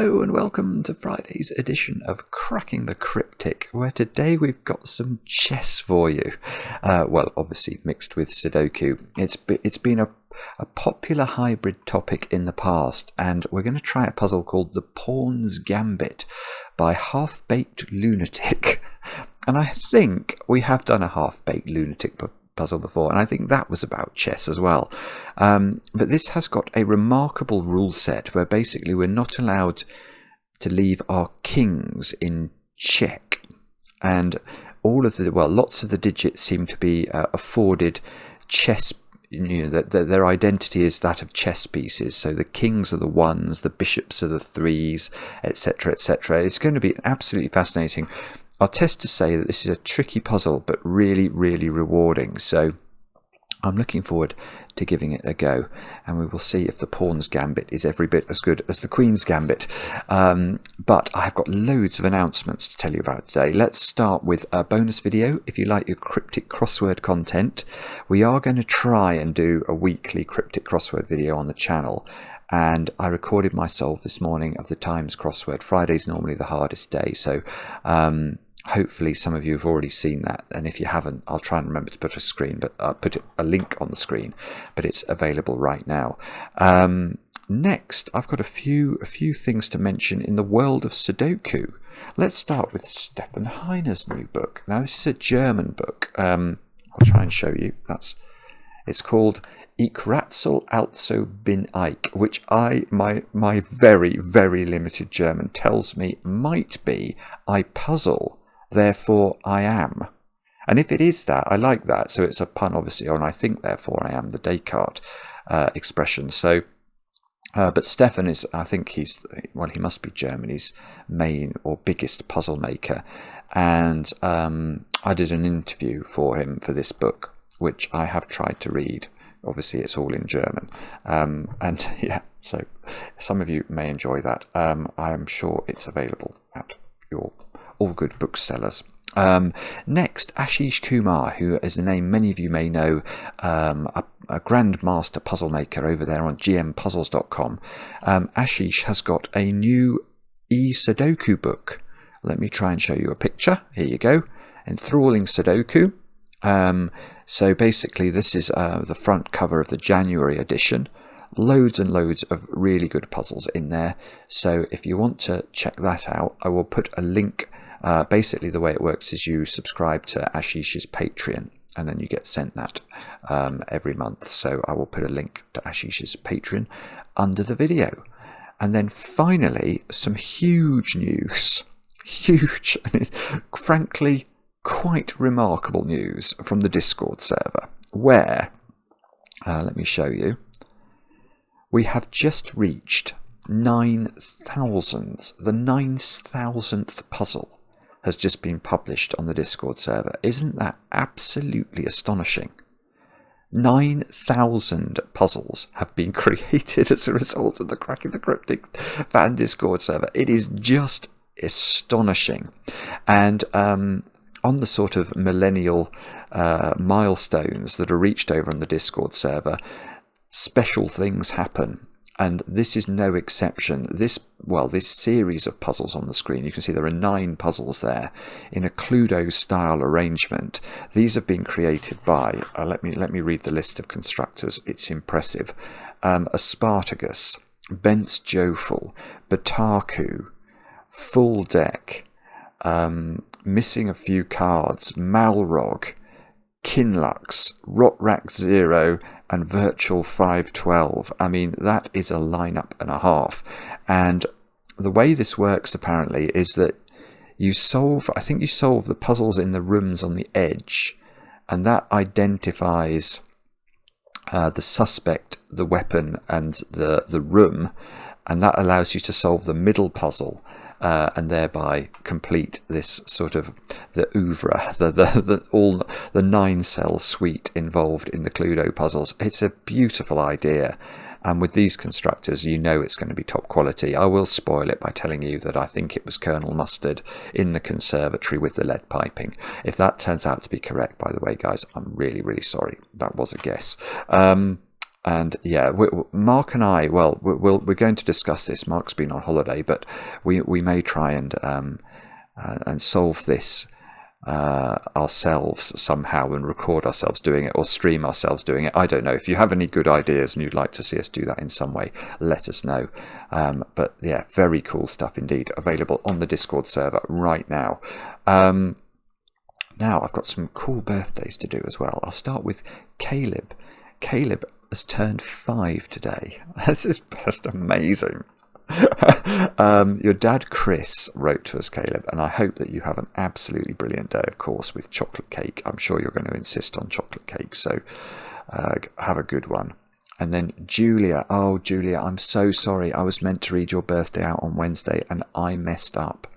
Hello and welcome to Friday's edition of Cracking the Cryptic, where today we've got some chess for you. Well, obviously mixed with Sudoku. It's been a popular hybrid topic in the past, and we're going to try a puzzle called The Pawn's Gambit by HalfBakedLunatic. And I think we have done a HalfBakedLunatic puzzle before, and I think that was about chess as well. But this has got a remarkable rule set where basically we're not allowed to leave our kings in check, and lots of the digits seem to be afforded chess. Their identity is that of chess pieces. So the kings are the ones, the bishops are the threes, etc., etc. It's going to be absolutely fascinating. I'll test to say that this is a tricky puzzle, but really, really rewarding. So I'm looking forward to giving it a go, and we will see if the Pawn's Gambit is every bit as good as the Queen's Gambit. But I've got loads of announcements to tell you about today. Let's start with a bonus video. If you like your cryptic crossword content, we are going to try and do a weekly cryptic crossword video on the channel. And I recorded my solve this morning of the Times crossword. Friday's normally the hardest day, so hopefully some of you have already seen that. And if you haven't, I'll try and remember to put a link on the screen, but it's available right now. Next, I've got a few things to mention in the world of Sudoku. Let's start with Stefan Heiner's new book. Now, this is a German book. I'll try and show you. It's called Ich Ratzel, also bin ich, which my very, very limited German tells me might be I puzzle, therefore I am. And if it is that, I like that. So it's a pun, obviously, on I think, therefore I am, the Descartes expression. So, but Stefan is, I think he must be Germany's main or biggest puzzle maker. And I did an interview for him for this book, which I have tried to read. Obviously, it's all in German. And yeah, so some of you may enjoy that. I am sure it's available at your all good booksellers. Next, Ashish Kumar, who is a name many of you may know, a grandmaster puzzle maker over there on gmpuzzles.com. Ashish has got a new e-Sudoku book. Let me try and show you a picture. Here you go. Enthralling Sudoku. So basically this is the front cover of the January edition. Loads and loads of really good puzzles in there. So if you want to check that out, I will put a link. Basically the way it works is you subscribe to Ashish's Patreon, and then you get sent that every month. So I will put a link to Ashish's Patreon under the video. And then finally, some huge news. Huge, frankly, quite remarkable news from the Discord server, where, let me show you, we have just reached 9,000. The 9,000th puzzle has just been published on the Discord server. Isn't that absolutely astonishing? 9,000 puzzles have been created as a result of the Cracking the Cryptic fan Discord server. It is just astonishing. And on the sort of millennial milestones that are reached over on the Discord server, special things happen, and this is no exception. This series of puzzles on the screen, you can see there are 9 puzzles there in a Cluedo-style arrangement. These have been created by, let me read the list of constructors. It's impressive. Aspartagus, Bence Jofel, Bataku, Full Deck, Missing a Few Cards, Malrog, Kinlux, Rotrack 0, and Virtual 512. I mean, that is a lineup and a half. And the way this works, apparently, is that you solve the puzzles in the rooms on the edge, and that identifies the suspect, the weapon, and the room, and that allows you to solve the middle puzzle. And thereby complete this sort of the oeuvre, the 9-cell suite involved in the Cluedo puzzles. It's a beautiful idea, and with these constructors, you know it's going to be top quality. I will spoil it by telling you that I think it was Colonel Mustard in the conservatory with the lead piping. If that turns out to be correct, by the way, guys, I'm really, really sorry. That was a guess. And yeah, Mark and I, well, we're going to discuss this. Mark's been on holiday, but we may try and solve this ourselves somehow and record ourselves doing it or stream ourselves doing it. I don't know. If you have any good ideas and you'd like to see us do that in some way, let us know. But yeah, very cool stuff indeed. Available on the Discord server right now. Now I've got some cool birthdays to do as well. I'll start with Caleb. Caleb has turned 5 today. This is just amazing. Your dad Chris wrote to us, Caleb, and I hope that you have an absolutely brilliant day, of course, with chocolate cake. I'm sure you're going to insist on chocolate cake, so have a good one. And then Julia. Oh, Julia, I'm so sorry. I was meant to read your birthday out on Wednesday and I messed up.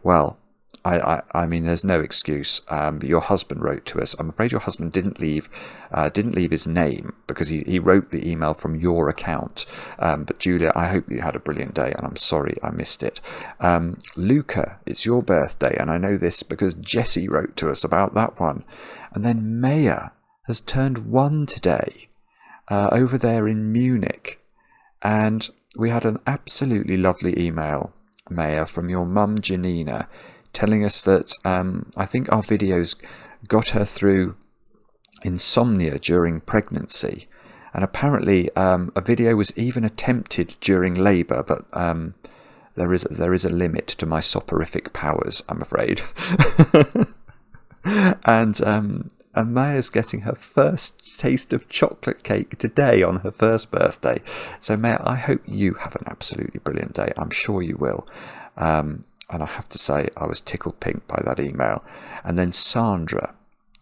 Well, I mean, there's no excuse. Your husband wrote to us. I'm afraid your husband didn't leave his name because he wrote the email from your account. But Julia, I hope you had a brilliant day, and I'm sorry I missed it. Luca, it's your birthday, and I know this because Jessie wrote to us about that one. And then Maya has turned 1 today, over there in Munich, and we had an absolutely lovely email, Maya, from your mum Janina, telling us that I think our videos got her through insomnia during pregnancy, and apparently a video was even attempted during labour, but there is a limit to my soporific powers, I'm afraid. And Maya's getting her first taste of chocolate cake today on her first birthday. So Maya, I hope you have an absolutely brilliant day. I'm sure you will. And I have to say, I was tickled pink by that email. And then Sandra,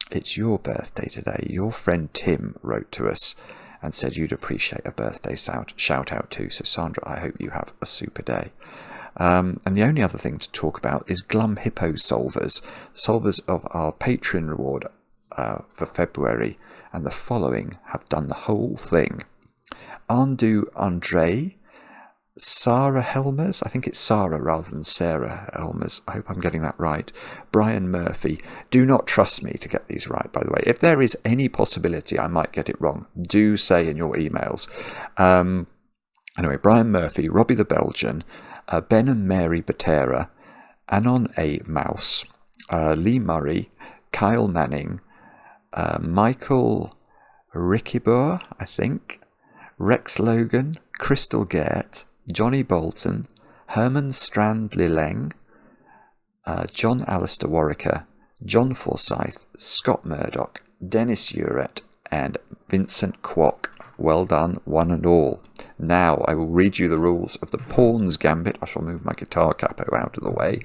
it's your birthday today. Your friend Tim wrote to us and said you'd appreciate a birthday shout out too. So Sandra, I hope you have a super day. And the only other thing to talk about is Glum Hippo solvers of our Patreon reward for February, and the following have done the whole thing. Andu Andre, Sarah Helmers, I think it's Sarah rather than Sarah Helmers, I hope I'm getting that right. Brian Murphy. Do not trust me to get these right, by the way. If there is any possibility I might get it wrong, do say in your emails. Anyway, Brian Murphy, Robbie the Belgian, Ben and Mary Batera, Anon A. Mouse, Lee Murray, Kyle Manning, Michael Rickibur, I think, Rex Logan, Crystal Gert, Johnny Bolton, Herman Strand Lileng, John Alistair Warwicker, John Forsyth, Scott Murdoch, Dennis Uret, and Vincent Kwok. Well done, one and all. Now I will read you the rules of the Pawns Gambit. I shall move my guitar capo out of the way.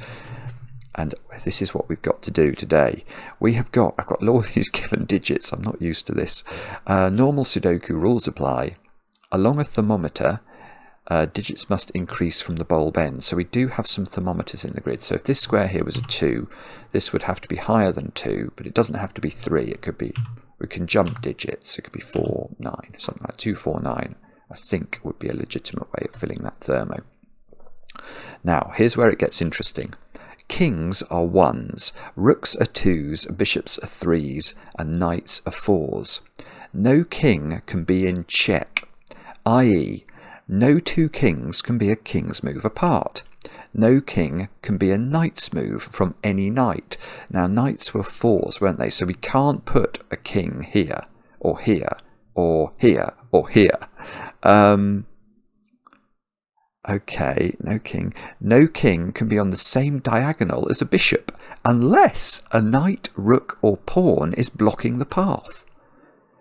And this is what we've got to do today. I've got all these given digits. I'm not used to this. Normal Sudoku rules apply. Along a thermometer, digits must increase from the bulb end. So we do have some thermometers in the grid. So if this square here was a 2, this would have to be higher than 2, but it doesn't have to be 3. It could be, we can jump digits. It could be 4, 9, something like 2, 4, 9. I think would be a legitimate way of filling that thermo. Now, here's where it gets interesting. Kings are 1s, rooks are 2s, bishops are 3s, and knights are 4s. No king can be in check, i.e., no 2 kings can be a king's move apart. No king can be a knight's move from any knight. Now, knights were 4s, weren't they? So we can't put a king here, or here, or here, or here. Okay, no king. No king can be on the same diagonal as a bishop, unless a knight, rook, or pawn is blocking the path.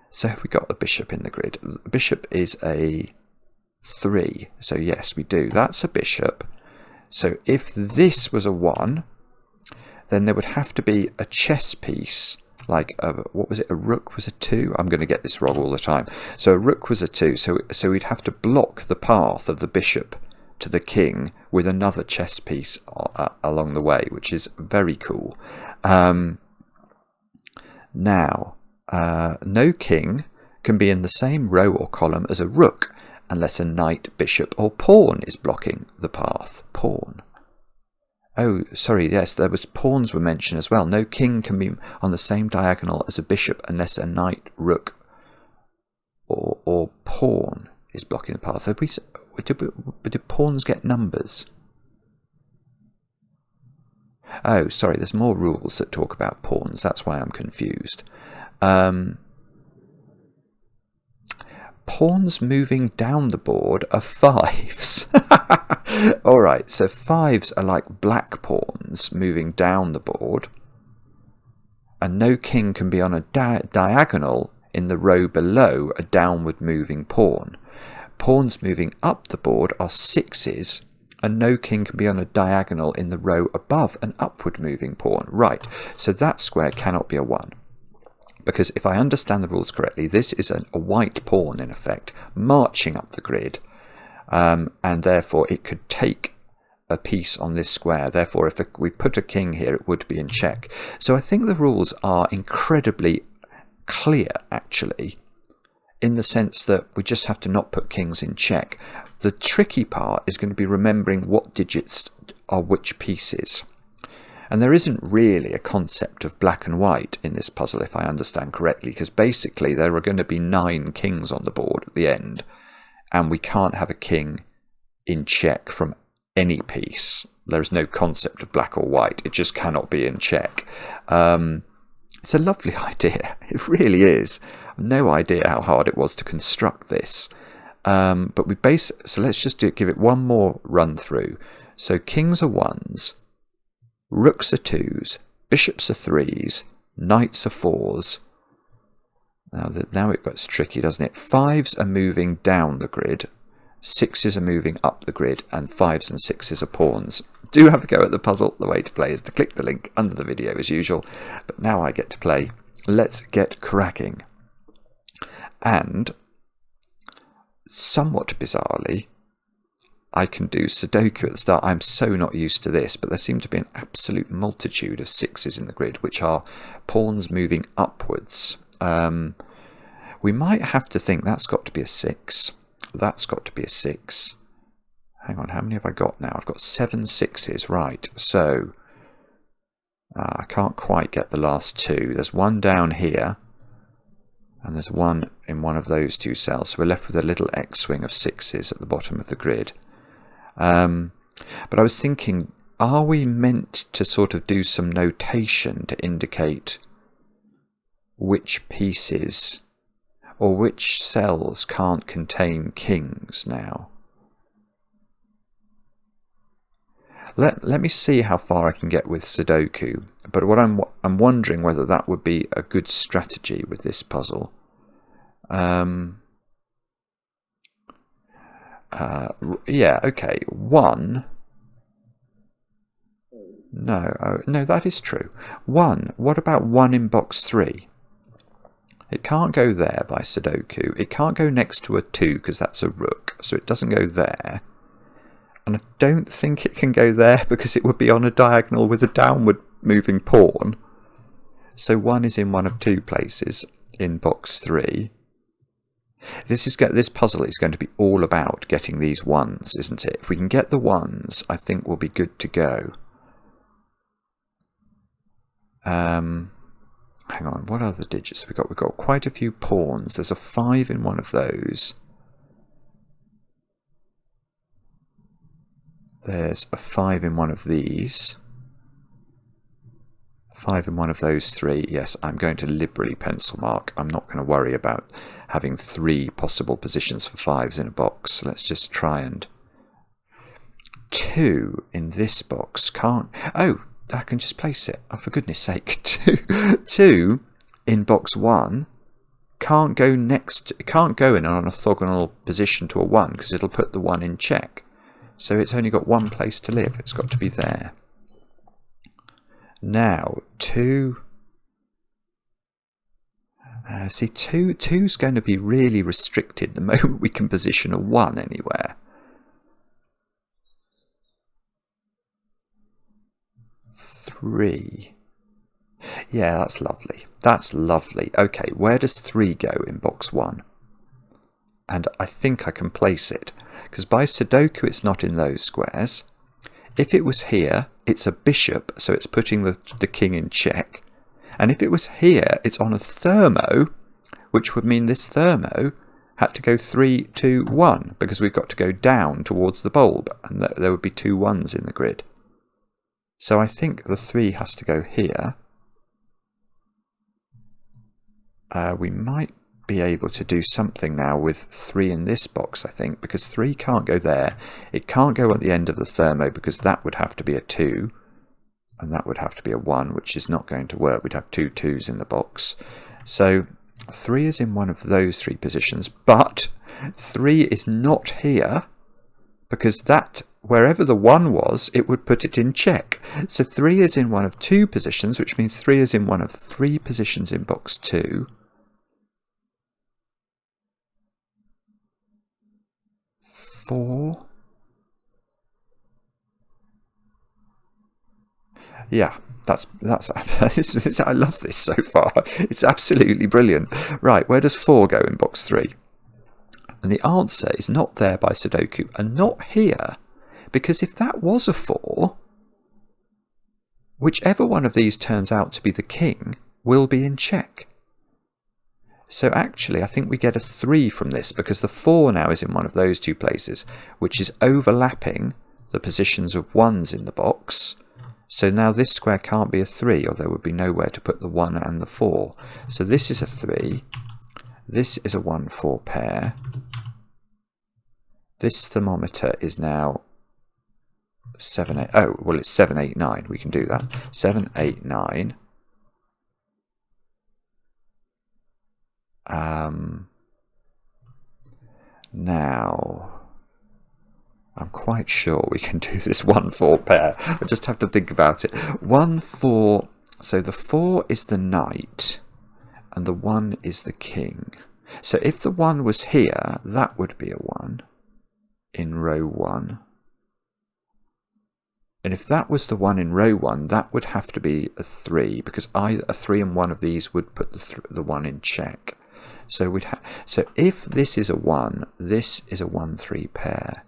So we got a bishop in the grid. The bishop is a 3. So yes, we do. That's a bishop. So if this was a 1, then there would have to be a chess piece, like what was it? A rook was a 2. I'm going to get this wrong all the time. So a rook was a 2. So we'd have to block the path of the bishop to the king with another chess piece along the way, which is very cool. Now, no king can be in the same row or column as a rook unless a knight, bishop, or pawn is blocking the path. Pawn. Oh, sorry, yes, there was pawns were mentioned as well. No king can be on the same diagonal as a bishop unless a knight, rook, or pawn is blocking the path. Did pawns get numbers? Oh, sorry, there's more rules that talk about pawns. That's why I'm confused. Pawns moving down the board are fives. Alright, so fives are like black pawns moving down the board. And no king can be on a diagonal in the row below a downward moving pawn. Pawns moving up the board are sixes, and no king can be on a diagonal in the row above an upward moving pawn. Right, so that square cannot be a 1. Because if I understand the rules correctly, this is a white pawn, in effect, marching up the grid. And therefore, it could take a piece on this square. Therefore, if we put a king here, it would be in check. So I think the rules are incredibly clear, actually, in the sense that we just have to not put kings in check. The tricky part is going to be remembering what digits are which pieces. And there isn't really a concept of black and white in this puzzle, if I understand correctly, because basically there are going to be 9 kings on the board at the end, and we can't have a king in check from any piece. There is no concept of black or white. It just cannot be in check. It's a lovely idea. It really is. I've no idea how hard it was to construct this. But so let's just give it one more run through. So kings are 1s. Rooks are 2s, bishops are 3s, knights are 4s. Now it gets tricky, doesn't it? 5s are moving down the grid, 6s are moving up the grid, and 5s and 6s are pawns. Do have a go at the puzzle. The way to play is to click the link under the video as usual. But now I get to play. Let's get cracking. And, somewhat bizarrely, I can do Sudoku at the start. I'm so not used to this, but there seem to be an absolute multitude of 6s in the grid, which are pawns moving upwards. We might have to think that's got to be a 6. That's got to be a 6. Hang on, how many have I got now? I've got 7 6s, right. So, I can't quite get the last 2. There's one down here, and there's one in one of those 2 cells. So we're left with a little X-swing of 6s at the bottom of the grid. But I was thinking, are we meant to sort of do some notation to indicate which pieces or which cells can't contain kings now? Let me see how far I can get with Sudoku. But what I'm wondering whether that would be a good strategy with this puzzle. Yeah, okay. 1. No, no, that is true. 1. What about 1 in box 3? It can't go there by Sudoku. It can't go next to a 2 because that's a rook, so it doesn't go there. And I don't think it can go there because it would be on a diagonal with a downward moving pawn. So 1 is in one of 2 places in box 3. This puzzle is going to be all about getting these 1s, isn't it? If we can get the 1s, I think we'll be good to go. Hang on, what other digits have we got? We've got quite a few pawns. There's a 5 in one of those. There's a 5 in one of these. 5 in one of those 3. Yes, I'm going to liberally pencil mark. I'm not going to worry about having 3 possible positions for 5s in a box. Let's just try and... 2 in this box can't... Oh, I can just place it. Oh, for goodness sake. 2 in box 1 can't go next... It can't go in an orthogonal position to a 1 because it'll put the 1 in check. So it's only got one place to live. It's got to be there. Now, 2... see, 2's going to be really restricted the moment we can position a 1 anywhere. 3. Yeah, that's lovely. That's lovely. Okay, where does 3 go in box 1? And I think I can place it. Because by Sudoku it's not in those squares. If it was here, it's a bishop, so it's putting the king in check. And if it was here, it's on a thermo, which would mean this thermo had to go 3, 2, 1, because we've got to go down towards the bulb, and there would be 2 1s in the grid. So I think the 3 has to go here. We might be able to do something now with 3 in this box, I think, because 3 can't go there. It can't go at the end of the thermo, because that would have to be a 2, and that would have to be a 1, which is not going to work. We'd have 2 2s in the box. So 3 is in one of those 3 positions, but 3 is not here, because that, wherever the 1 was, it would put it in check. So 3 is in one of 2 positions, which means 3 is in one of 3 positions in box 2. 4. Yeah, that's I love this so far. It's absolutely brilliant. Right, where does 4 go in box 3? And the answer is not there by Sudoku, and not here, because if that was a 4, whichever one of these turns out to be the king will be in check. So actually, I think we get a 3 from this, because the 4 now is in one of those 2 places, which is overlapping the positions of 1s in the box. So now this square can't be a 3, or there would be nowhere to put the 1 and the 4. So this is a 3. This is a 1-4 pair. This thermometer is now 7, 8. Oh, well, it's 7, 8, 9. We can do that. 7, 8, 9. Now, I'm quite sure we can do this 1-4 pair. I just have to think about it. 1-4. So the 4 is the knight, and the 1 is the king. So if the 1 was here, that would be a 1 in row 1. And if that was the 1 in row 1, that would have to be a 3, because a 3 and 1 of these would put the 1 in check. So so if this is a 1, this is a 1-3 pair.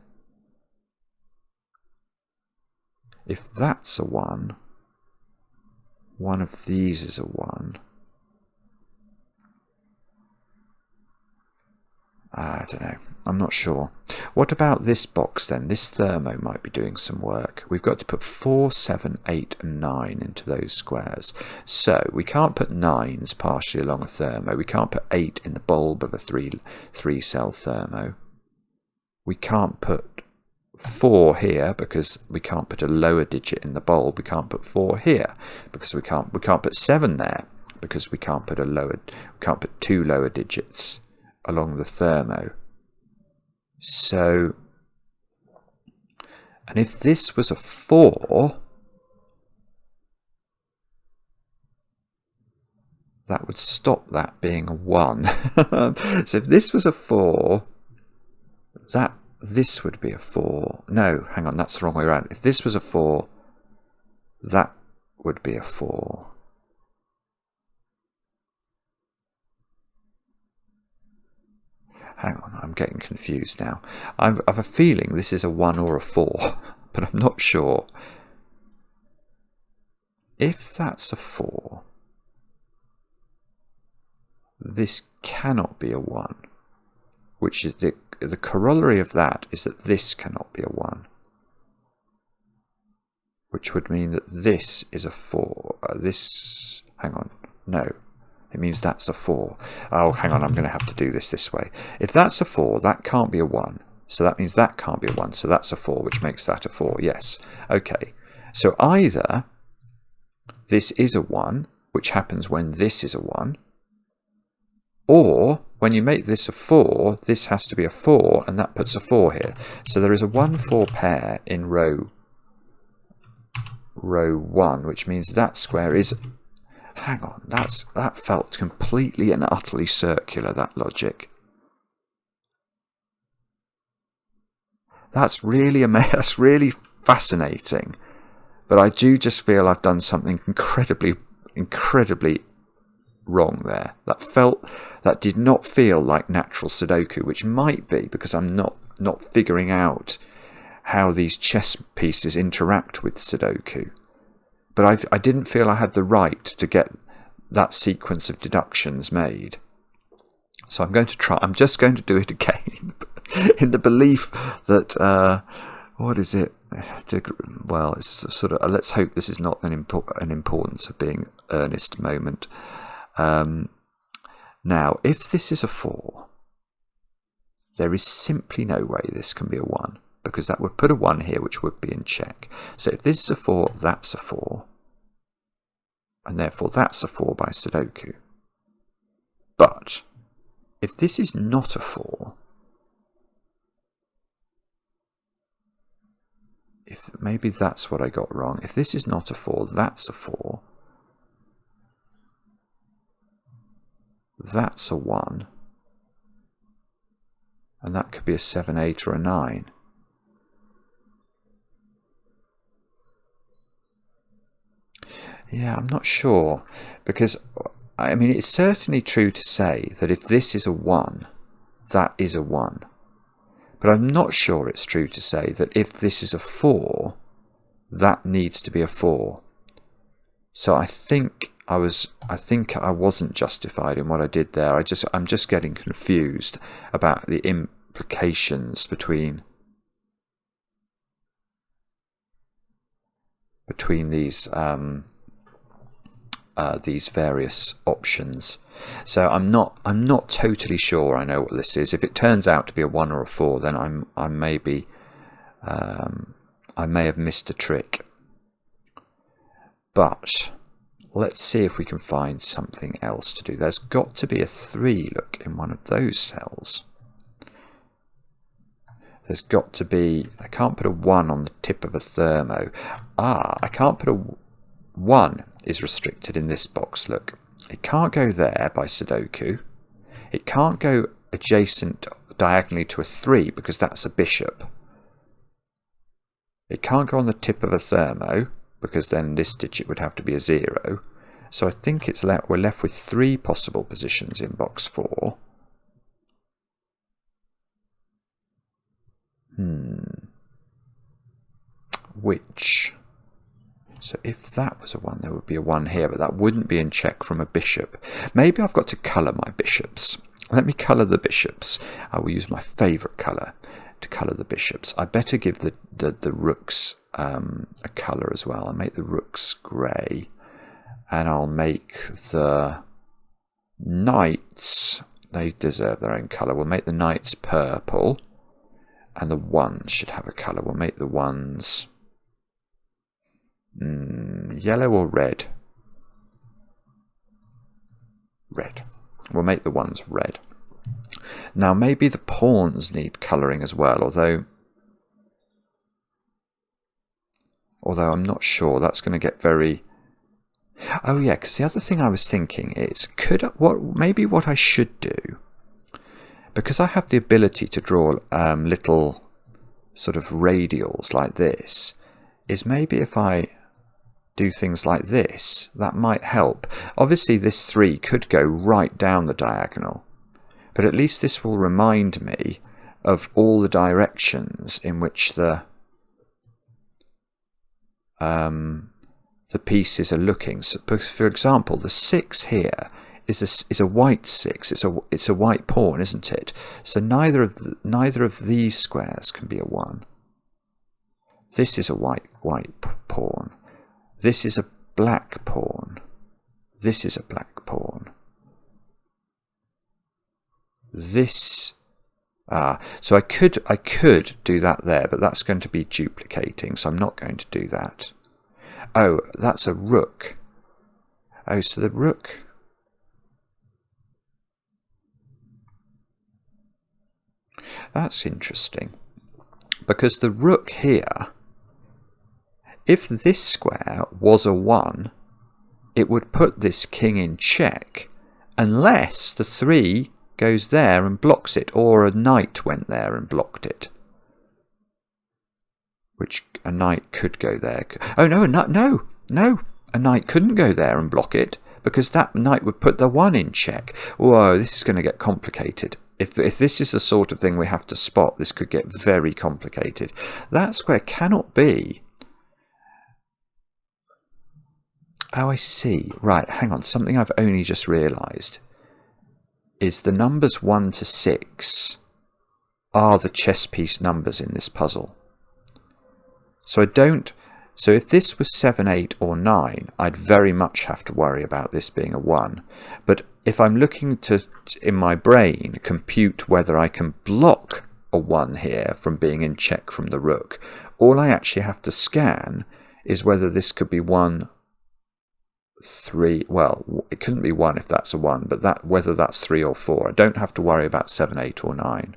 If that's a 1, one of these is a 1. I don't know. I'm not sure. What about this box then? This thermo might be doing some work. We've got to put 4, 7, 8 and 9 into those squares. So we can't put 9s partially along a thermo. We can't put 8 in the bulb of a 3-cell thermo. We can't put 4 here because we can't put a lower digit in the bulb. We can't put 4 here because we can't put 7 there because we can't put 2 lower digits along the thermo. So, and if this was a 4, that would stop that being a 1. So if this was a 4, this would be a 4. No, hang on, that's the wrong way around. If this was a 4, that would be a 4. Hang on, I'm getting confused now. I have a feeling this is a 1 or a 4, but I'm not sure. If that's a 4, this cannot be a 1, which is the corollary of that is that this cannot be a 1, which would mean that this is a 4. Hang on, no. It means that's a 4. Oh, hang on, I'm going to have to do this way. If that's a 4, that can't be a 1. So that means that can't be a 1. So that's a 4, which makes that a 4. Yes. Okay. So either this is a 1, which happens when this is a 1, or when you make this a 4, this has to be a 4, and that puts a 4 here. So there is a 1-4 pair in row 1, which means that square is... Hang on, that felt completely and utterly circular, that logic. That's really that's really fascinating. But I do just feel I've done something incredibly wrong there. That did not feel like natural Sudoku, which might be because I'm not figuring out how these chess pieces interact with Sudoku. But I didn't feel I had the right to get that sequence of deductions made. So I'm going to try. I'm just going to do it again, in the belief that what is it? Well, it's sort of. Let's hope this is not an importance of being earnest moment. Now, if this is a 4, there is simply no way this can be a 1, because that would put a 1 here, which would be in check. So if this is a 4, that's a 4. And therefore that's a 4 by Sudoku. But if this is not a 4, maybe that's what I got wrong. If this is not a 4, that's a 4. That's a 1. And that could be a 7, 8 or a 9. Yeah, I'm not sure, because I mean, it's certainly true to say that if this is a 1, that is a 1. But I'm not sure it's true to say that if this is a 4, that needs to be a 4. So I think I wasn't justified in what I did there. I'm just getting confused about the implications between these various options. So I'm not totally sure I know what this is. If it turns out to be a 1 or a 4, then I may have missed a trick. But let's see if we can find something else to do. There's got to be a 3, look, in one of those cells. There's got to be, I can't put a 1 on the tip of a thermo. I can't put a 1 is restricted in this box, look. It can't go there by Sudoku. It can't go adjacent diagonally to a 3 because that's a bishop. It can't go on the tip of a thermo because then this digit would have to be a 0. So I think we're left with 3 possible positions in box 4. Which? So if that was a 1, there would be a 1 here, but that wouldn't be in check from a bishop. Maybe I've got to colour my bishops. Let me colour the bishops. I will use my favourite colour to colour the bishops. I better give the rooks a colour as well. I'll make the rooks grey, and I'll make the knights, they deserve their own colour. We'll make the knights purple, and the 1s should have a colour. We'll make the 1s yellow or red? Red. We'll make the 1s red. Now maybe the pawns need colouring as well, although I'm not sure. That's going to get very... Oh yeah, because the other thing I was thinking is, maybe what I should do, because I have the ability to draw little sort of radials like this, is maybe if I do things like this, that might help. Obviously this 3 could go right down the diagonal, but at least this will remind me of all the directions in which the pieces are looking. So, for example, the 6 here is a white 6. It's a white pawn, isn't it? So neither of these squares can be a 1. This is a white pawn. This is a black pawn. This is a black pawn. This... so I could do that there, but that's going to be duplicating, so I'm not going to do that. Oh, that's a rook. Oh, so the rook... That's interesting. Because the rook here, if this square was a 1, it would put this king in check, unless the 3 goes there and blocks it, or a knight went there and blocked it. Which a knight could go there. Oh no, no, a knight couldn't go there and block it, because that knight would put the 1 in check. Whoa, this is going to get complicated. if this is the sort of thing we have to spot, this could get very complicated. That square cannot be. Oh, I see. Right, hang on. Something I've only just realised is the numbers 1 to 6 are the chess piece numbers in this puzzle. So so if this was 7, 8 or 9, I'd very much have to worry about this being a 1. But if I'm looking to, in my brain, compute whether I can block a 1 here from being in check from the rook, all I actually have to scan is whether this could be 1, 3, well, it couldn't be 1 if that's a 1, but whether that's 3 or 4. I don't have to worry about 7, 8 or 9.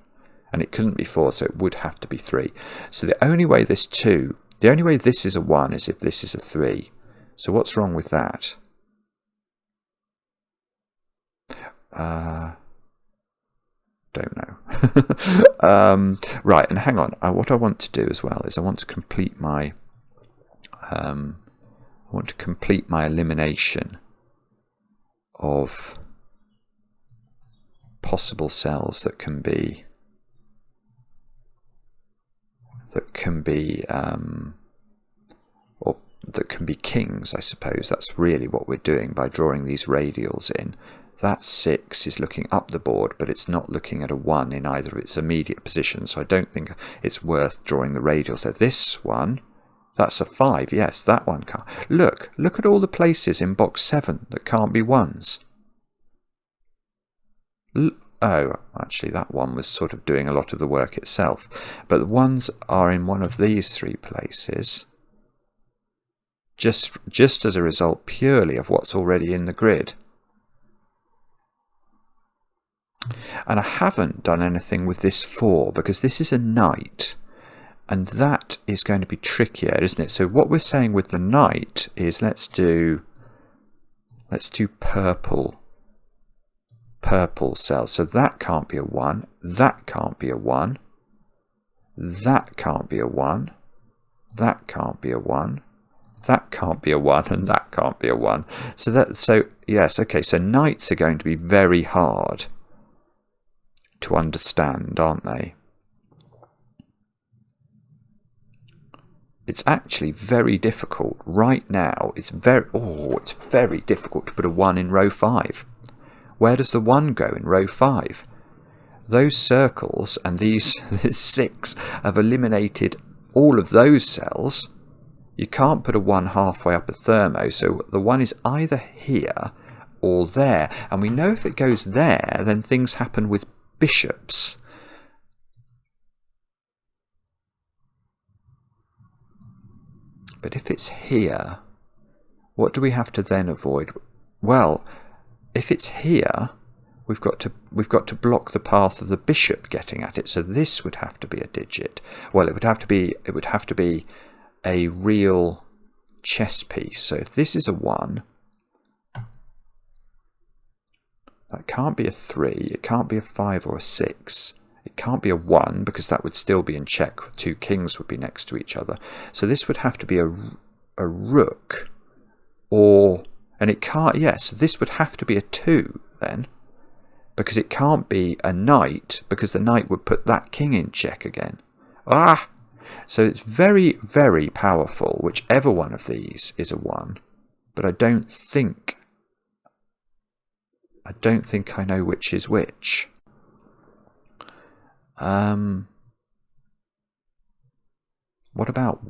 And it couldn't be 4, so it would have to be 3. So the only way this is a 1 is if this is a 3. So what's wrong with that? Don't know. Right, and hang on. What I want to do as well is I want to complete my elimination of possible cells that can be kings, I suppose. That's really what we're doing by drawing these radials in. That 6 is looking up the board, but it's not looking at a 1 in either of its immediate positions, so I don't think it's worth drawing the radials. So this one, that's a 5. Yes, that one can't. Look at all the places in box 7 that can't be 1s. Oh, actually that one was sort of doing a lot of the work itself. But the 1s are in one of these 3 places. Just as a result purely of what's already in the grid. And I haven't done anything with this 4 because this is a knight. And that is going to be trickier, isn't it? So what we're saying with the knight is let's do purple cells. So that can't be a 1, that can't be a 1, that can't be a 1, that can't be a 1, that can't be a 1, and that can't be a 1. So yes, okay, so knights are going to be very hard to understand, aren't they? It's actually very difficult right now. It's very difficult to put a 1 in row 5. Where does the 1 go in row 5? Those circles and these 6 have eliminated all of those cells. You can't put a 1 halfway up a thermo, so the 1 is either here or there. And we know if it goes there, then things happen with bishops. But if it's here, what do we have to then avoid? Well, if it's here, we've got to block the path of the bishop getting at it. So this would have to be a digit. Well, it would have to be a real chess piece. So if this is a 1, that can't be a 3. It can't be a 5 or a 6. It can't be a 1 because that would still be in check. 2 kings would be next to each other. So this would have to be a rook, and it can't. Yes, this would have to be a 2 then, because it can't be a knight because the knight would put that king in check again. So it's very, very powerful. Whichever one of these is a 1, but I don't think I know which is which. What about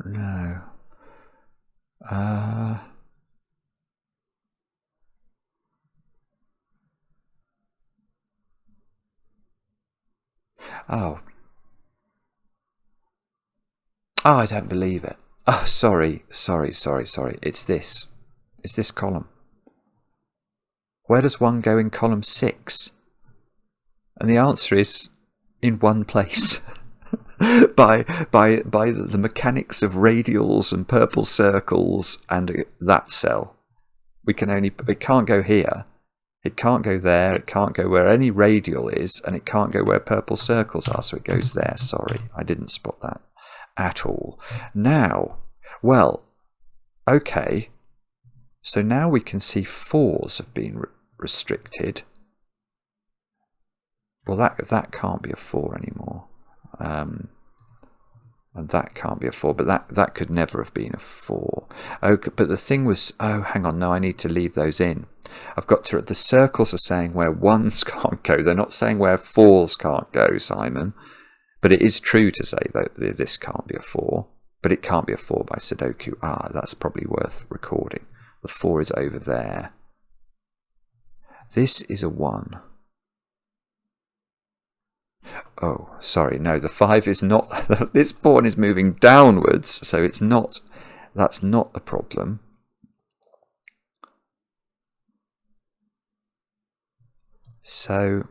no? Oh, I don't believe it. Oh, sorry. It's this column. Where does 1 go in column 6? And the answer is in one place. by the mechanics of radials and purple circles and that cell. It can't go here. It can't go there. It can't go where any radial is, and it can't go where purple circles are. So it goes there. Sorry, I didn't spot that at all. Now, well, okay. So now we can see 4s have been restricted. Well, that can't be a 4 anymore. And that can't be a 4, but that could never have been a 4. Oh, but the thing was, oh, hang on, no, I need to leave those in. I've got to, the circles are saying where 1s can't go. They're not saying where 4s can't go, Simon. But it is true to say that this can't be a 4, but it can't be a 4 by Sudoku. Ah, that's probably worth recording. The 4 is over there. This is a 1. Oh, sorry, no, the 5 is not. This pawn is moving downwards, so it's not. That's not a problem. So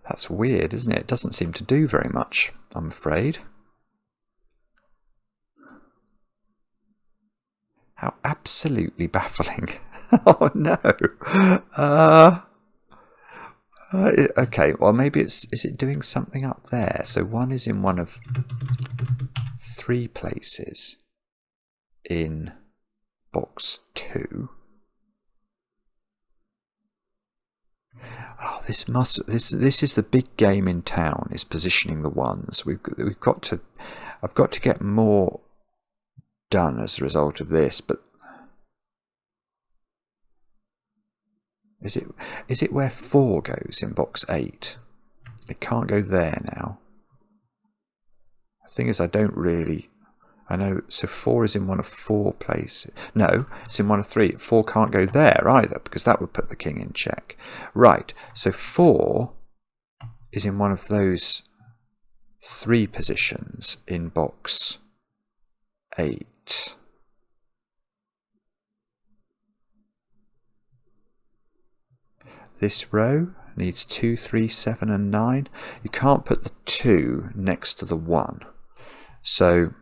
that's weird, isn't it? It doesn't seem to do very much, I'm afraid. How absolutely baffling. Oh no. Okay, well maybe is it doing something up there? So 1 is in one of 3 places in box 2. Oh, this is the big game in town, is positioning the 1s. I've got to get more done as a result of this, but is it where 4 goes in box 8? It can't go there now. The thing is, I know, so 4 is in one of 4 places. No, it's in one of 3. 4 can't go there either, because that would put the king in check. Right, so 4 is in one of those 3 positions in box 8. This row needs 2, 3, 7 and 9. You can't put the 2 next to the 1. So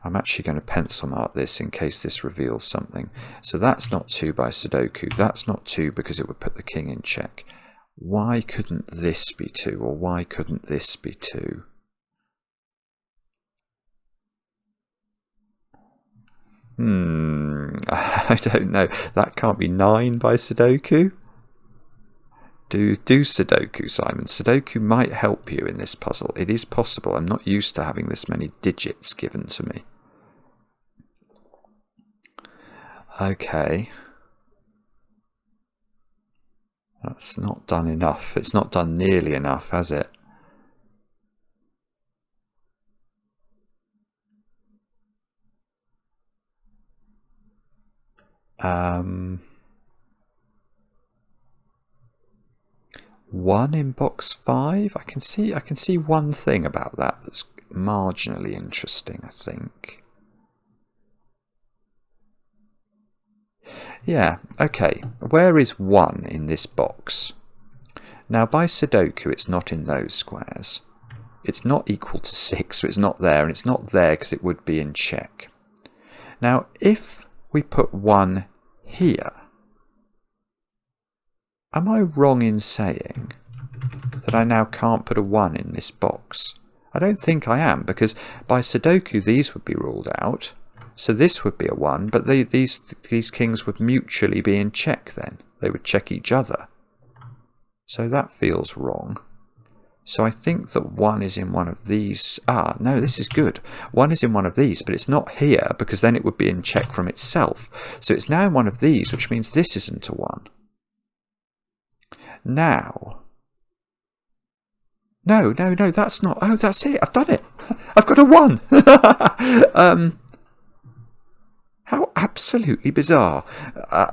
I'm actually going to pencil mark this in case this reveals something. So that's not 2 by Sudoku. That's not 2 because it would put the king in check. Why couldn't this be 2? Or why couldn't this be 2? I don't know. That can't be 9 by Sudoku. Do Sudoku, Simon. Sudoku might help you in this puzzle. It is possible. I'm not used to having this many digits given to me. Okay. That's not done enough. It's not done nearly enough, has it? One in box 5. I can see one thing about that that's marginally interesting, I think. Yeah, okay. Where is 1 in this box? Now, by Sudoku, it's not in those squares. It's not equal to 6, so it's not there, and it's not there because it would be in check. Now, if we put 1 here, am I wrong in saying that I now can't put a 1 in this box? I don't think I am, because by Sudoku these would be ruled out. So this would be a 1, but these kings would mutually be in check then. They would check each other. So that feels wrong. So I think that 1 is in one of these. Ah, no, this is good. 1 is in one of these, but it's not here, because then it would be in check from itself. So it's now in one of these, which means this isn't a 1. Now, no, that's not. Oh, that's it. I've done it. I've got a 1. How absolutely bizarre.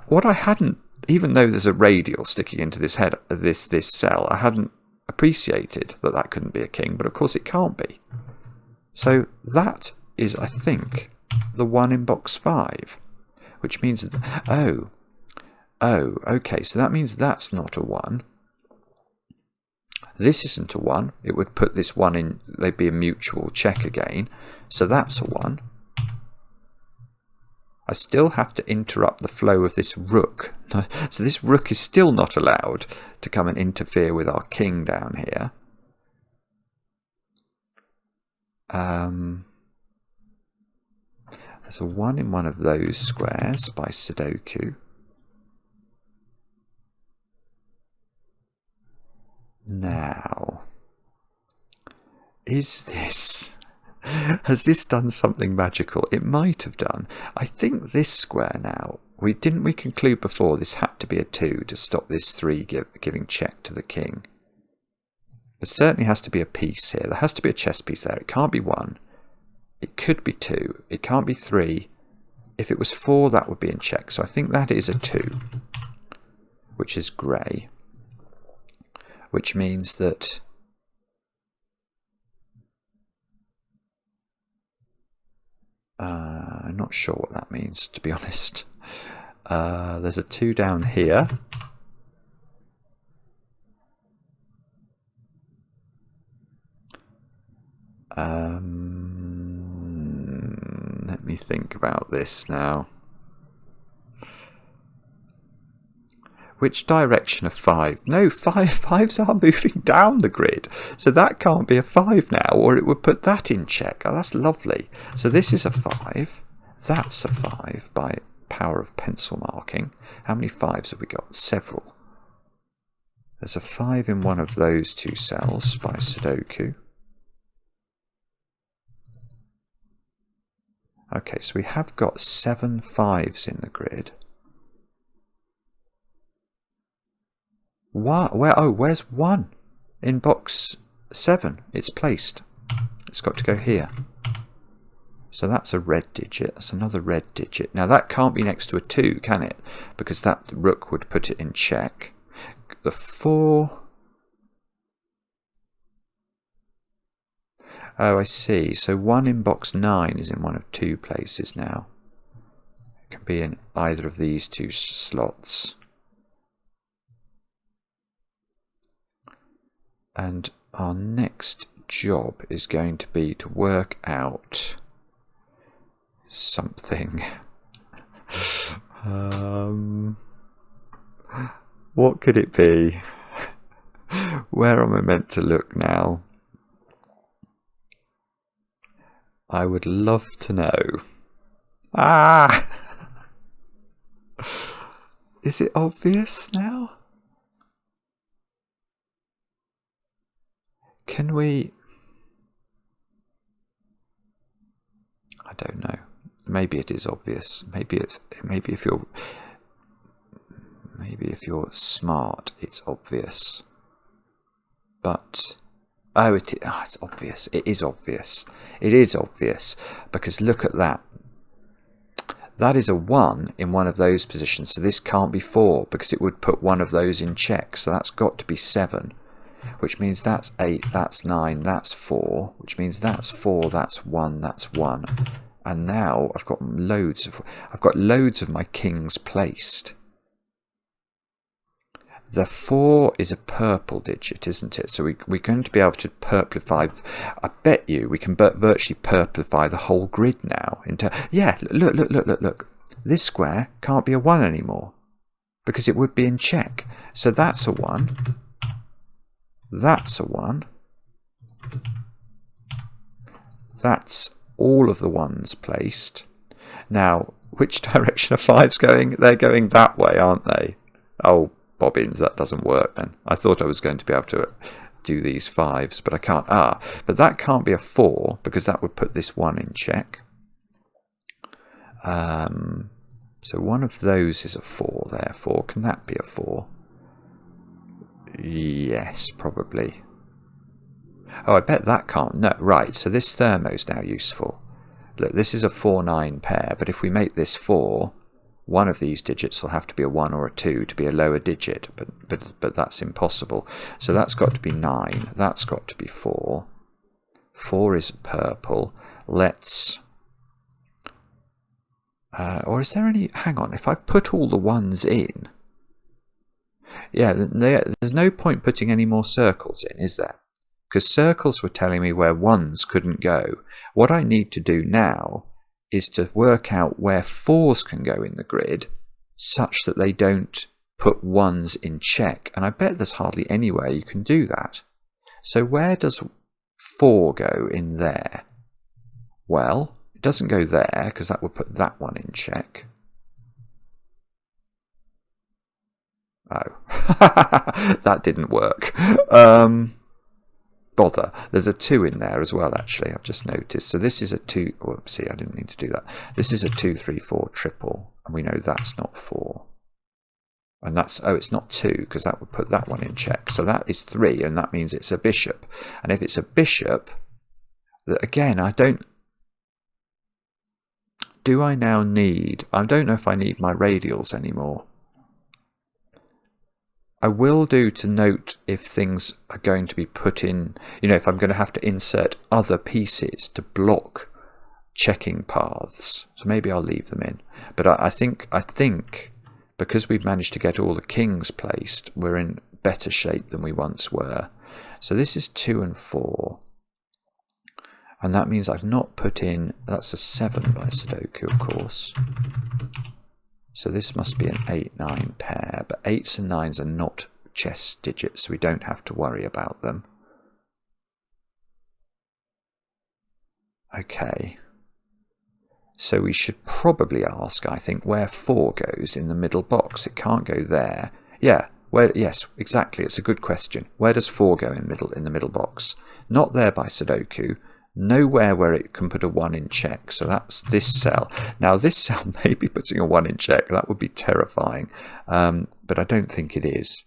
What I hadn't, even though there's a radial sticking into this head, this cell, I hadn't appreciated that couldn't be a king, but of course it can't be. So that is, I think, the 1 in box 5, which means that, oh, okay, so that means that's not a 1. This isn't a 1. It would put this 1 in, they'd be a mutual check again. So that's a 1. I still have to interrupt the flow of this rook. So this rook is still not allowed to come and interfere with our king down here. There's a 1 in one of those squares by Sudoku. Now, is this... has this done something magical? It might have done. I think this square now, didn't we conclude before this had to be a 2 to stop this 3 giving check to the king? There certainly has to be a piece here. There has to be a chess piece there. It can't be 1. It could be 2. It can't be 3. If it was 4, that would be in check. So I think that is a 2, which is grey. Which means that... I'm not sure what that means, to be honest. There's a 2 down here. Let me think about this now. Which direction of 5? No, 5s are moving down the grid. So that can't be a 5 now, or it would put that in check. Oh, that's lovely. So this is a 5. That's a 5 by power of pencil marking. How many 5s have we got? Several. There's a 5 in one of those 2 cells by Sudoku. Okay, so we have got 7 5s in the grid. Where's 1? In box 7. It's placed. It's got to go here. So that's a red digit. That's another red digit. Now that can't be next to a 2, can it? Because that rook would put it in check. The 4... Oh, I see. So 1 in box 9 is in one of 2 places now. It can be in either of these 2 slots. And our next job is going to be to work out something. What could it be? Where am I meant to look now? I would love to know. Ah! Is it obvious now? Can we... I don't know. Maybe it is obvious. Maybe if you're smart, it's obvious. But it's obvious. It is obvious. It is obvious because look at that. That is a 1 in one of those positions. So this can't be 4 because it would put one of those in check. So that's got to be 7. Which means that's 8, that's 9, that's 4, which means that's 4, that's 1, that's 1. And now I've got loads of my kings placed. The 4 is a purple digit, isn't it? So we're going to be able to purplify. I bet you we can virtually purplify the whole grid now. Yeah, look. This square can't be a 1 anymore because it would be in check. So that's a 1. That's a 1. That's all of the 1s placed. Now, which direction are 5s going? They're going that way, aren't they? Oh, bobbins, that doesn't work then. I thought I was going to be able to do these 5s, but I can't. But that can't be a 4 because that would put this 1 in check. So one of those is a 4, therefore. Can that be a 4? Yes, probably. Oh, I bet that can't. No, right, so this thermo's now useful. Look, this is a 4-9 pair, but if we make this 4, one of these digits will have to be a 1 or a 2 to be a lower digit, but that's impossible. So that's got to be 9. That's got to be 4. 4 is purple. Let's... or is there any... Hang on, if I put all the 1s in... Yeah, there's no point putting any more circles in, is there? Because circles were telling me where 1s couldn't go. What I need to do now is to work out where 4s can go in the grid such that they don't put 1s in check. And I bet there's hardly anywhere you can do that. So where does 4 go in there? Well, it doesn't go there because that would put that one in check. Oh, that didn't work. Bother. There's a 2 in there as well, actually, I've just noticed. So this is a 2. Whoopsie, I didn't mean to do that. This is a 2, 3, 4 triple. And we know that's not 4. And that's, oh, it's not 2, because that would put that one in check. So that is 3, and that means it's a bishop. And if it's a bishop, again, I don't... Do I now need... I don't know if I need my radials anymore. I will do to note if things are going to be put in, you know, if I'm going to have to insert other pieces to block checking paths. So maybe I'll leave them in. But I think because we've managed to get all the kings placed, we're in better shape than we once were. So this is 2 and 4. And that means I've not put in, that's a 7 by Sudoku, of course. So this must be an 8-9 pair, but 8s and 9s are not chess digits, so we don't have to worry about them. Okay. So we should probably ask, I think, where 4 goes in the middle box. It can't go there. Yeah, where? Yes, exactly. It's a good question. Where does 4 go in the middle box? Not there by Sudoku. Nowhere where it can put a 1 in check, so that's this cell. Now this cell may be putting a 1 in check, that would be terrifying, but I don't think it is.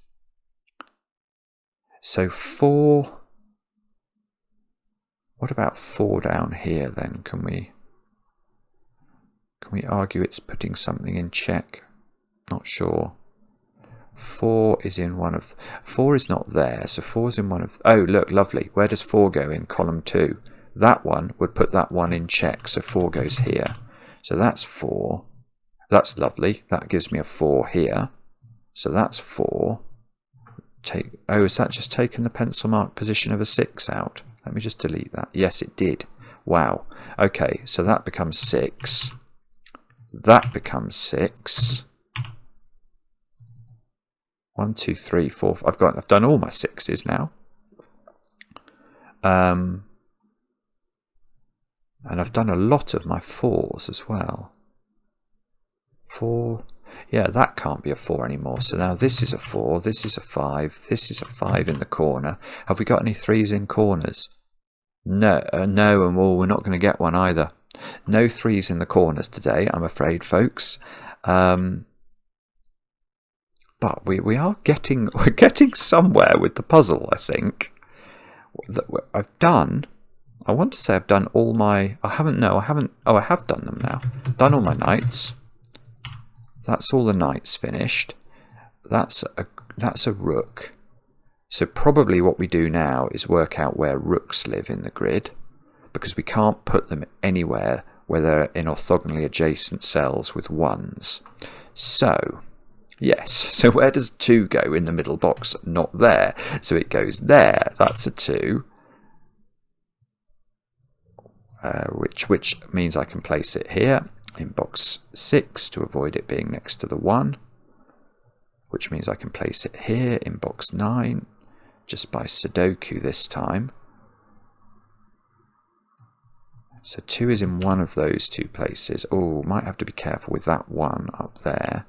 So 4, what about 4 down here then? Can we argue it's putting something in check? Not sure. 4 is in one of, 4 is not there, so 4 is in one of, oh look, lovely, where does 4 go in column 2? That one would put that one in check, so 4 goes here. So that's 4. That's lovely. That gives me a 4 here. So that's 4. Oh, has that just taken the pencil mark position of a 6 out? Let me just delete that. Yes, it did. Wow. Okay, so that becomes 6. That becomes 6. 1, 2, 3, 4. I've done all my 6s now. And I've done a lot of my 4s as well. 4. Yeah, that can't be a 4 anymore. So now this is a 4, this is a 5, this is a 5 in the corner. Have we got any 3s in corners? No, no, and we're not going to get one either. No 3s in the corners today, I'm afraid, folks. But we are getting somewhere with the puzzle, I think. I want to say I've done all my... I haven't, oh, I have done them now. Done all my knights. That's all the knights finished. That's a rook. So probably what we do now is work out where rooks live in the grid, because we can't put them anywhere where they're in orthogonally adjacent cells with 1s. So, yes, so where does 2 go in the middle box? Not there. So it goes there. That's a 2. Which means I can place it here in box 6 to avoid it being next to the 1, which means I can place it here in box 9 just by Sudoku this time. So 2 is in one of those 2 places. Oh, might have to be careful with that 1 up there.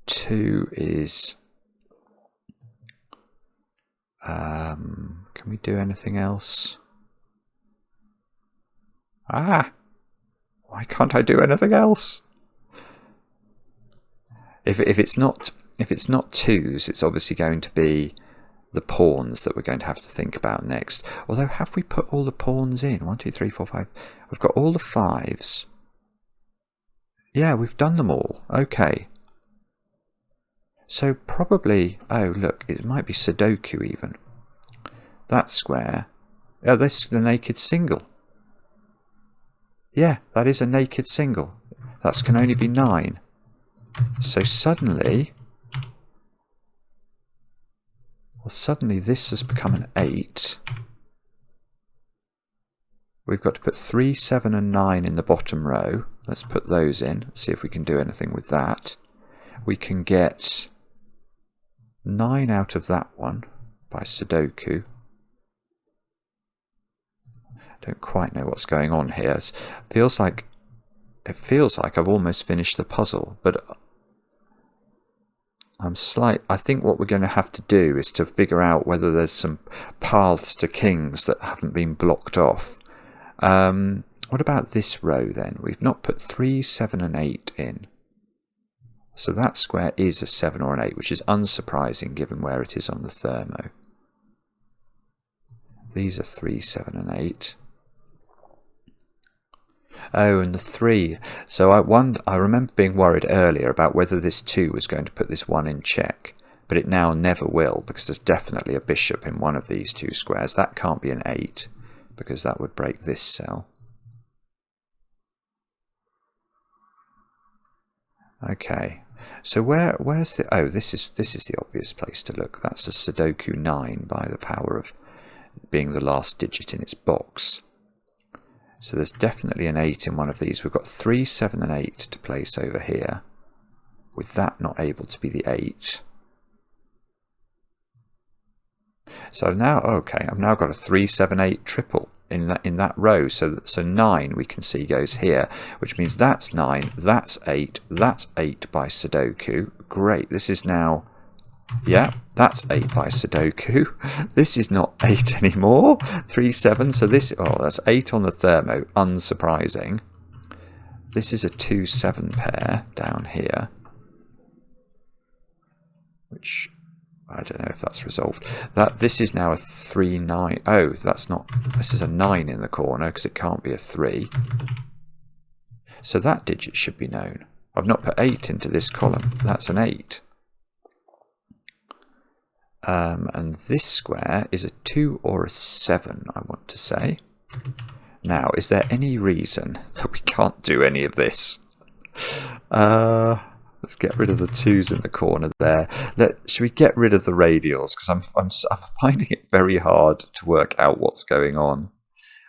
2 is... can we do anything else? Ah! Why can't I do anything else? If it's not 2s, it's obviously going to be the pawns that we're going to have to think about next. Although, have we put all the pawns in? 1, 2, 3, 4, 5. We've got all the 5s. Yeah, we've done them all. Okay. So probably... Oh, look, it might be Sudoku even. That square. Oh, this is the naked single. Yeah, that is a naked single. That can only be 9. So suddenly... Well, suddenly this has become an 8. We've got to put 3, 7 and 9 in the bottom row. Let's put those in, see if we can do anything with that. We can get 9 out of that one by Sudoku. Don't quite know what's going on here. It feels like I've almost finished the puzzle, but I think what we're going to have to do is to figure out whether there's some paths to kings that haven't been blocked off. What about this row then? We've not put 3, 7 and 8 in. So that square is a 7 or an 8, which is unsurprising given where it is on the thermo. These are 3, 7 and 8. Oh, and the 3. So I remember being worried earlier about whether this 2 was going to put this 1 in check. But it now never will, because there's definitely a bishop in one of these 2 squares. That can't be an 8, because that would break this cell. Okay, so where's the... Oh, this is the obvious place to look. That's a Sudoku 9 by the power of being the last digit in its box. So there's definitely an 8 in one of these. We've got 3, 7 and 8 to place over here, with that not able to be the 8. So now, okay, I've now got a 3, 7, 8 triple in that row. So 9 we can see goes here, which means that's 9, that's 8 by Sudoku. Great, this is now, yeah, that's 8 by Sudoku. This is not 8 anymore. 3, 7, so this, oh, that's 8 on the thermo, unsurprising. This is a 2, 7 pair down here, which... I don't know if that's resolved. This is now a 3, 9. Oh, that's not... This is a 9 in the corner because it can't be a 3. So that digit should be known. I've not put 8 into this column. That's an 8. And this square is a 2 or a 7, I want to say. Now, is there any reason that we can't do any of this? Let's get rid of the 2s in the corner there. Should we get rid of the radials? Because I'm finding it very hard to work out what's going on.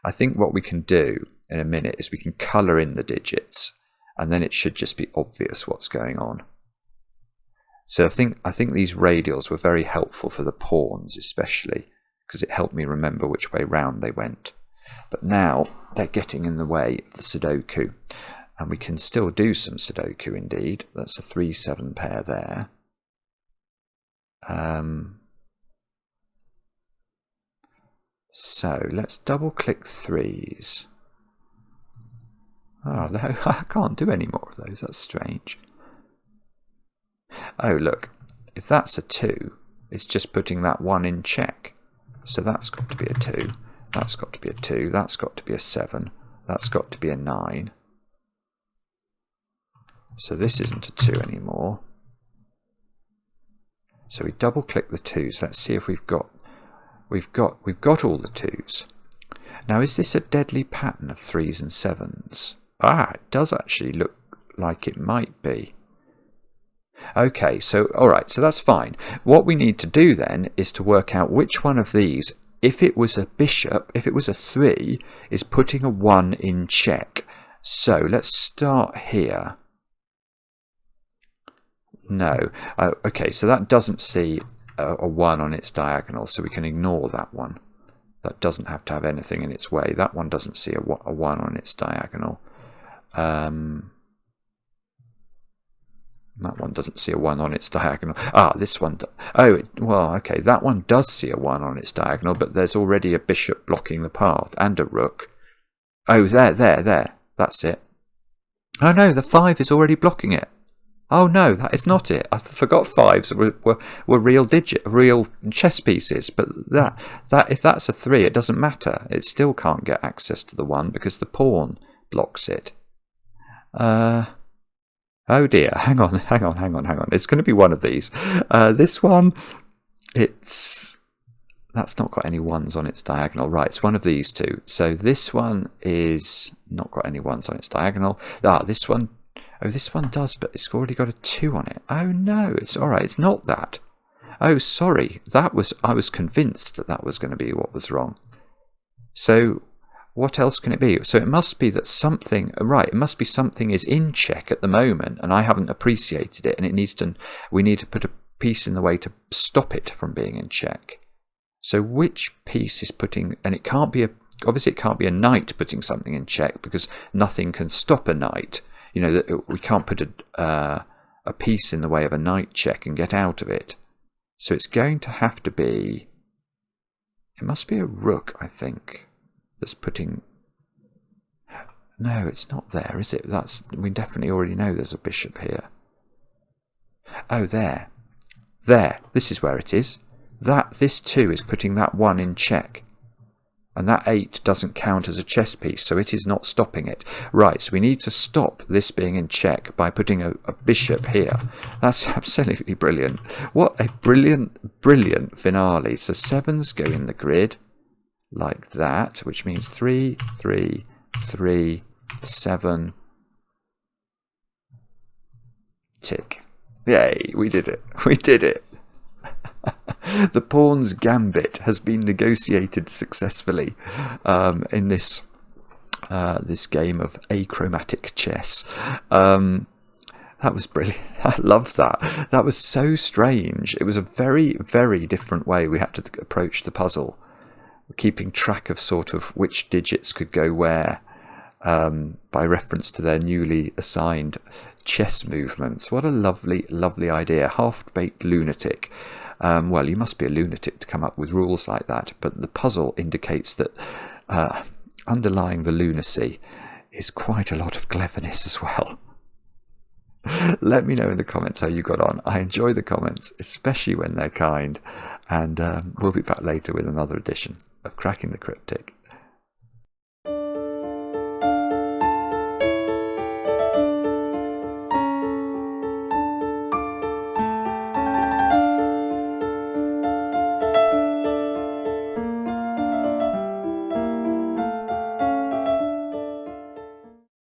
I think what we can do in a minute is we can colour in the digits, and then it should just be obvious what's going on. So I think these radials were very helpful for the pawns, especially because it helped me remember which way round they went. But now they're getting in the way of the Sudoku. And we can still do some Sudoku indeed. That's a 3, 7 pair there. So let's double click 3s. Oh no, I can't do any more of those. That's strange. Oh look, if that's a 2, it's just putting that 1 in check. So that's got to be a 2. That's got to be a 2. That's got to be a 7. That's got to be a 9. So this isn't a 2 anymore. So we double click the 2s. Let's see if we've got all the 2s. Now is this a deadly pattern of 3s and 7s? Ah, it does actually look like it might be. Okay, so alright, so that's fine. What we need to do then is to work out which one of these, if it was a bishop, if it was a 3, is putting a 1 in check. So let's start here. No. Okay, so that doesn't see a 1 on its diagonal, so we can ignore that one. That doesn't have to have anything in its way. That one doesn't see a 1 on its diagonal. That one doesn't see a 1 on its diagonal. Ah, this one... well, okay, that one does see a 1 on its diagonal, but there's already a bishop blocking the path, and a rook. Oh, there. That's it. Oh no, the 5 is already blocking it. Oh no, that is not it. I forgot 5s were real chess pieces. But that if that's a 3, it doesn't matter. It still can't get access to the 1 because the pawn blocks it. Oh dear, hang on. It's going to be one of these. This one, that's not got any 1s on its diagonal. Right, it's one of these 2. So this one is not got any 1s on its diagonal. Ah, this one. Oh, this one does, but it's already got a 2 on it. Oh no, it's alright, it's not that. Oh, sorry, I was convinced that was going to be what was wrong. So, what else can it be? So it must be that something, right, it must be something is in check at the moment, and I haven't appreciated it, and we need to put a piece in the way to stop it from being in check. So which piece is putting, and it can't be obviously it can't be a knight putting something in check, because nothing can stop a knight. You know, we can't put a a piece in the way of a knight check and get out of it. So it's going to have to be... It must be a rook, I think, that's putting... No, it's not there, is it? We definitely already know there's a bishop here. Oh, there. There. This is where it is. This 2 is putting that 1 in check. And that 8 doesn't count as a chess piece, so it is not stopping it. Right, so we need to stop this being in check by putting a bishop here. That's absolutely brilliant. What a brilliant, brilliant finale. So 7s go in the grid like that, which means 3, 3, 3, 7. Tick. Yay, we did it. We did it. The pawn's gambit has been negotiated successfully in this game of achromatic chess. That was brilliant. I love that. That was so strange. It was a very, very different way we had to approach the puzzle, keeping track of sort of which digits could go where by reference to their newly assigned chess movements. What a lovely, lovely idea. Half-baked lunatic. Well, you must be a lunatic to come up with rules like that, but the puzzle indicates that underlying the lunacy is quite a lot of cleverness as well. Let me know in the comments how you got on. I enjoy the comments, especially when they're kind, and we'll be back later with another edition of Cracking the Cryptic.